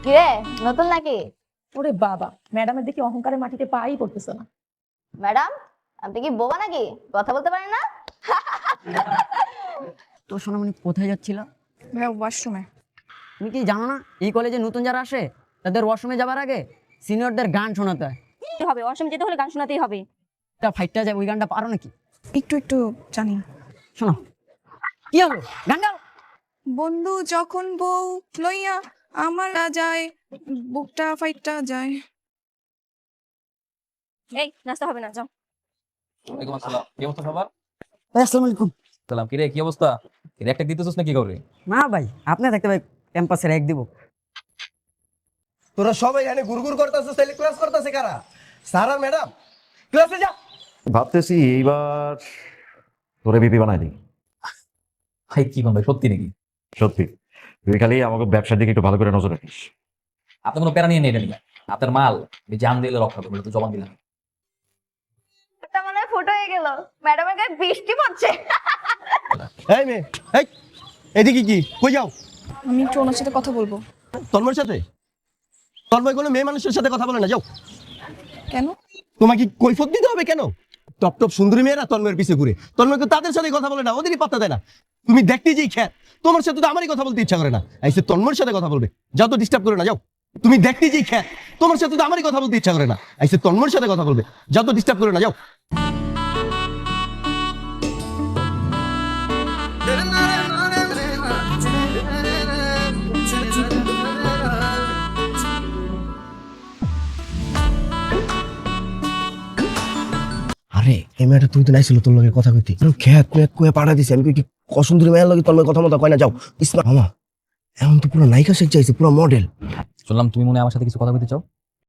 কিরে নতুন নাকি? ওরে বাবা, ম্যাডামের দেখি অহংকারে মাটিতে পাই পড়তেছে না। ম্যাডাম আপনি কি বোবা নাকি? কথা বলতে পারেন না? তো সোনামণি কোথায় যাচ্ছিল? ভাইয়া ওয়াশরুমে। তুমি কি জানো না এই কলেজে নতুন যারা আসে তাদের ওয়াশরুমে যাবার আগে সিনিয়রদের গান শোনাতে হয়। হবে ওয়াশরুম যেতে হলে গান শোনাতেই হবে। তা ফাইটটা যায়, ওই গানটা পারো নাকি? একটু একটু জানি। শোনো, কি হলো, গান গাও। বন্ধু যখন বউ লইয়া আমার যায়, বুকটা ফাইটটা যায়। এই নাস্তা হবে না, যাও। ওয়ালাইকুম আসসালাম। কি অবস্থা সবার? ভাই আসসালামু আলাইকুম। সালাম। কিরে কি অবস্থা? একটা দিতেছিস না কি করে? না ভাই, আপনি থাকতে ভাই ক্যাম্পাসে এক দিব। তোরা সবাই এখানে গুরগুর করতেছিস, তাহলে ক্লাস করতেছে কারা? স্যার আর ম্যাডাম? ক্লাসে যা। ভাবতেছি এইবার তোরে বিপি বানাই দিই। ভাই কি কোন ভাই, সত্যি নাকি? সত্যি, তুই খালি আমাকে ব্যবসার দিকে একটু ভালো করে নজর রাখিস। আপনি কোনো প্যারা নিয়ে নেই এটা নিয়ে। আপনার মাল আমি জান দিলে রক্ষা করবো, তো জবান দিলাম। এটা মনে হয় ফুটো হয়ে গেল। ম্যাডামের গায়ে বৃষ্টি পড়ছে। এই মেয়ে, এই এদিকে কি কই যাও? আমি একটু ওনার সাথে কথা বলবো। তন্ময়ের সাথে? তন্ময় কোনো মেয়ে মানুষের সাথে কথা বলে না, যাও। কেন? তোমাকে কৈফত দিতে হবে কেন? টপ টপ সুন্দরী মেয়েরা তন্ময়ের পিছে ঘুরে, তন্ময়কে তাদের সাথে কথা বলে না, ওদেরই পাত্তা দেয় না। তুমি দেখতে যেই খ্যাত, তোমার সাথে তো আমারই কথা বলতে ইচ্ছা করে না, আইসে তন্ময়ের সাথে কথা বলবে। যাও তো, ডিস্টার্ব করে না, যাও। তুমি দেখতে যেই খ্যাত, তোমার সাথে তো আমারই কথা বলতে ইচ্ছা করে না, আইসে তন্ময়ের সাথে কথা বলবে। যাও তো, ডিস্টার্ব করে না, যাও। আরে এই মেয়েটা তুমি তো নাইছিল তোর লগে কথা কইতে, খেত মেয়ে কয়ে পাঠা দিছে। আমি কি কসুন্দরী মেয়ের লগে তোর লগে কথা মতো কয় না, যাও। ইসমা মামা এখন তো পুরো নায়িকা শেখ চাইছে, পুরো মডেল। শুনলাম তুমি মনে হয় আমার সাথে কিছু কথা বলতে চাও।